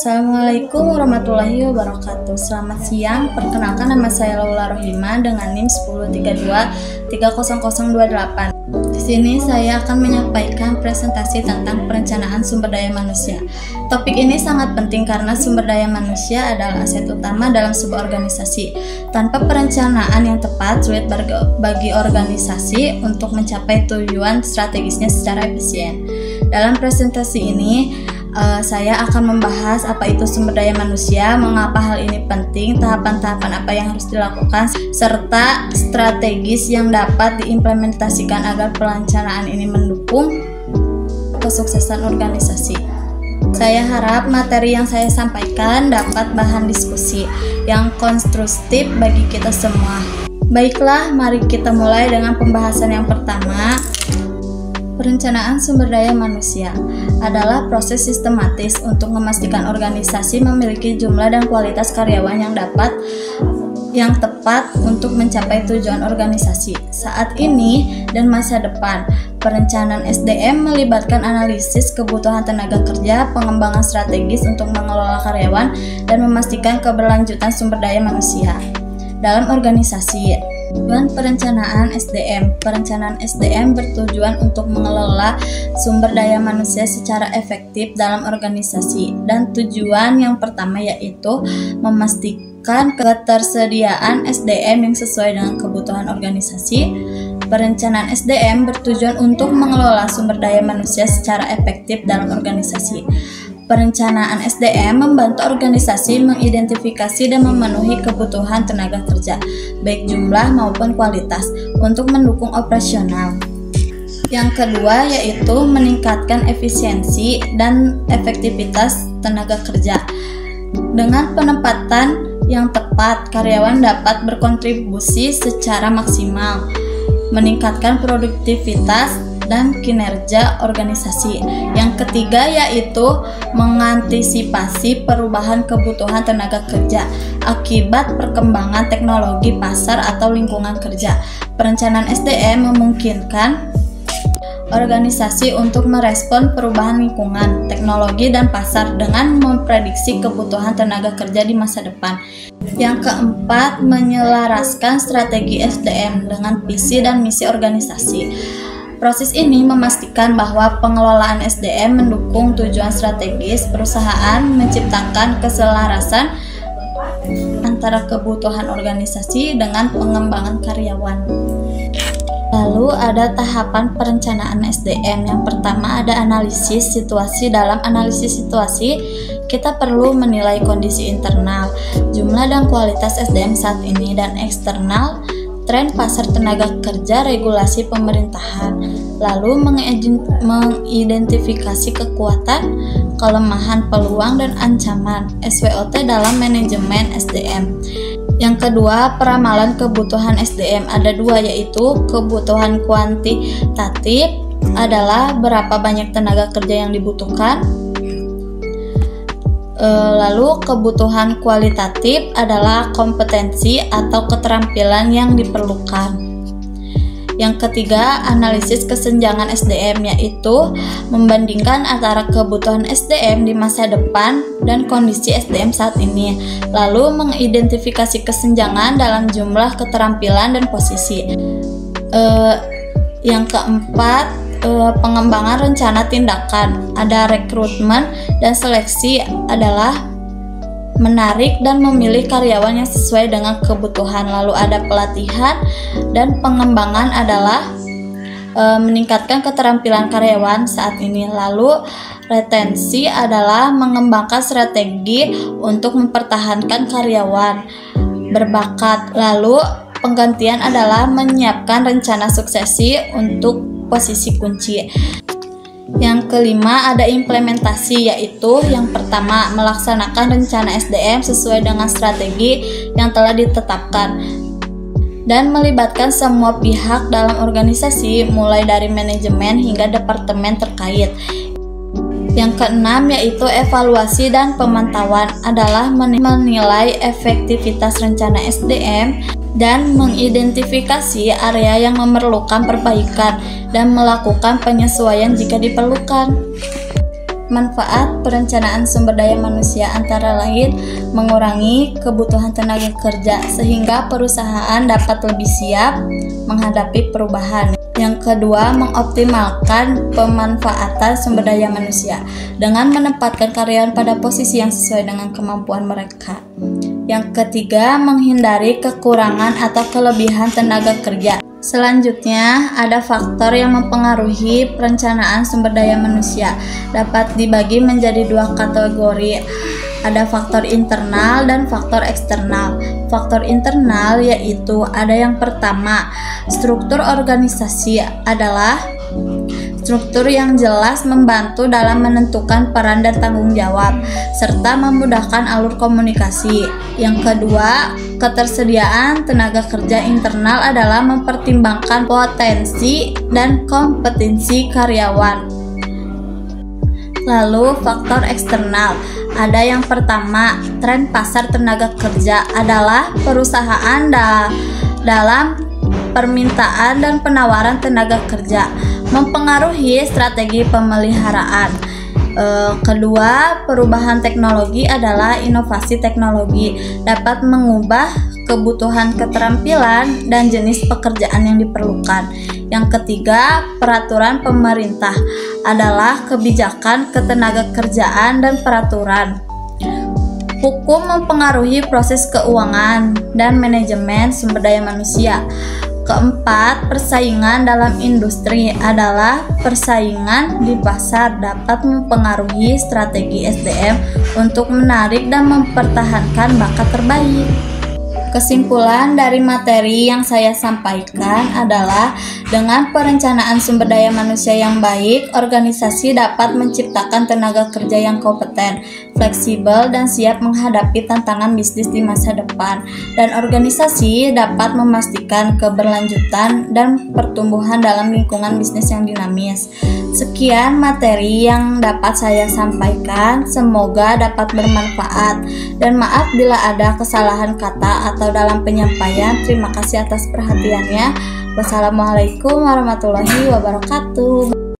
Assalamualaikum warahmatullahi wabarakatuh. Selamat siang, perkenalkan nama saya Laula Rohima dengan NIM 1032300028. Di sini saya akan menyampaikan presentasi tentang perencanaan sumber daya manusia. Topik ini sangat penting karena sumber daya manusia adalah aset utama dalam sebuah organisasi. Tanpa perencanaan yang tepat, sulit bagi organisasi untuk mencapai tujuan strategisnya secara efisien. Dalam presentasi ini, saya akan membahas apa itu sumber daya manusia, mengapa hal ini penting, tahapan-tahapan apa yang harus dilakukan, serta strategis yang dapat diimplementasikan agar perencanaan ini mendukung kesuksesan organisasi. Saya harap materi yang saya sampaikan dapat bahan diskusi yang konstruktif bagi kita semua. Baiklah, mari kita mulai dengan pembahasan yang pertama. Perencanaan sumber daya manusia adalah proses sistematis untuk memastikan organisasi memiliki jumlah dan kualitas karyawan yang tepat untuk mencapai tujuan organisasi saat ini dan masa depan. Perencanaan SDM melibatkan analisis kebutuhan tenaga kerja, pengembangan strategis untuk mengelola karyawan, dan memastikan keberlanjutan sumber daya manusia dalam organisasi. Tujuan perencanaan SDM. Perencanaan SDM bertujuan untuk mengelola sumber daya manusia secara efektif dalam organisasi, dan tujuan yang pertama yaitu memastikan ketersediaan SDM yang sesuai dengan kebutuhan organisasi. Perencanaan SDM bertujuan untuk mengelola sumber daya manusia secara efektif dalam organisasi. Perencanaan SDM membantu organisasi mengidentifikasi dan memenuhi kebutuhan tenaga kerja, baik jumlah maupun kualitas, untuk mendukung operasional. Yang kedua yaitu meningkatkan efisiensi dan efektivitas tenaga kerja. Dengan penempatan yang tepat, karyawan dapat berkontribusi secara maksimal, meningkatkan produktivitas dan kinerja organisasi. Yang ketiga yaitu mengantisipasi perubahan kebutuhan tenaga kerja akibat perkembangan teknologi pasar atau lingkungan kerja. Perencanaan SDM memungkinkan organisasi untuk merespon perubahan lingkungan, teknologi, dan pasar dengan memprediksi kebutuhan tenaga kerja di masa depan. Yang keempat, menyelaraskan strategi SDM dengan visi dan misi organisasi. Proses ini memastikan bahwa pengelolaan SDM mendukung tujuan strategis perusahaan, menciptakan keselarasan antara kebutuhan organisasi dengan pengembangan karyawan. Lalu ada tahapan perencanaan SDM. Yang pertama ada analisis situasi. Dalam analisis situasi, kita perlu menilai kondisi internal, jumlah dan kualitas SDM saat ini, dan eksternal, tren pasar tenaga kerja, regulasi pemerintahan. Lalu mengidentifikasi kekuatan, kelemahan, peluang, dan ancaman SWOT dalam manajemen SDM. Yang kedua, peramalan kebutuhan SDM. Ada dua, yaitu kebutuhan kuantitatif adalah berapa banyak tenaga kerja yang dibutuhkan. Lalu kebutuhan kualitatif adalah kompetensi atau keterampilan yang diperlukan. Yang ketiga, analisis kesenjangan SDM, yaitu membandingkan antara kebutuhan SDM di masa depan dan kondisi SDM saat ini, lalu mengidentifikasi kesenjangan dalam jumlah, keterampilan, dan posisi. Yang keempat, pengembangan rencana tindakan. Ada rekrutmen dan seleksi adalah menarik dan memilih karyawan yang sesuai dengan kebutuhan. Lalu ada pelatihan dan pengembangan adalah meningkatkan keterampilan karyawan saat ini. Lalu retensi adalah mengembangkan strategi untuk mempertahankan karyawan berbakat. Lalu penggantian adalah menyiapkan rencana suksesi untuk posisi kunci. Yang kelima ada implementasi, yaitu yang pertama melaksanakan rencana SDM sesuai dengan strategi yang telah ditetapkan dan melibatkan semua pihak dalam organisasi mulai dari manajemen hingga departemen terkait. Yang keenam yaitu evaluasi dan pemantauan adalah menilai efektivitas rencana SDM dan mengidentifikasi area yang memerlukan perbaikan dan melakukan penyesuaian jika diperlukan. Manfaat perencanaan sumber daya manusia antara lain mengurangi kebutuhan tenaga kerja sehingga perusahaan dapat lebih siap menghadapi perubahan. Yang kedua, mengoptimalkan pemanfaatan sumber daya manusia dengan menempatkan karyawan pada posisi yang sesuai dengan kemampuan mereka. Yang ketiga, menghindari kekurangan atau kelebihan tenaga kerja. Selanjutnya, ada faktor yang mempengaruhi perencanaan sumber daya manusia. Dapat dibagi menjadi dua kategori. Ada faktor internal dan faktor eksternal. Faktor internal yaitu ada yang pertama, struktur organisasi adalah struktur yang jelas membantu dalam menentukan peran dan tanggung jawab, serta memudahkan alur komunikasi. Yang kedua, ketersediaan tenaga kerja internal adalah mempertimbangkan potensi dan kompetensi karyawan. Lalu faktor eksternal, ada yang pertama, tren pasar tenaga kerja adalah perusahaan dalam permintaan dan penawaran tenaga kerja, mempengaruhi strategi pemeliharaan. Kedua, perubahan teknologi adalah inovasi teknologi dapat mengubah kebutuhan keterampilan dan jenis pekerjaan yang diperlukan. Yang ketiga, peraturan pemerintah adalah kebijakan ketenaga kerjaan dan peraturan. Hukum mempengaruhi proses keuangan dan manajemen sumber daya manusia. Keempat, persaingan dalam industri adalah persaingan di pasar dapat mempengaruhi strategi SDM untuk menarik dan mempertahankan bakat terbaik. Kesimpulan dari materi yang saya sampaikan adalah dengan perencanaan sumber daya manusia yang baik, organisasi dapat menciptakan tenaga kerja yang kompeten, fleksibel, dan siap menghadapi tantangan bisnis di masa depan. Dan organisasi dapat memastikan keberlanjutan dan pertumbuhan dalam lingkungan bisnis yang dinamis. Sekian materi yang dapat saya sampaikan, semoga dapat bermanfaat. Dan maaf bila ada kesalahan kata atau dalam penyampaian. Terima kasih atas perhatiannya. Wassalamualaikum warahmatullahi wabarakatuh.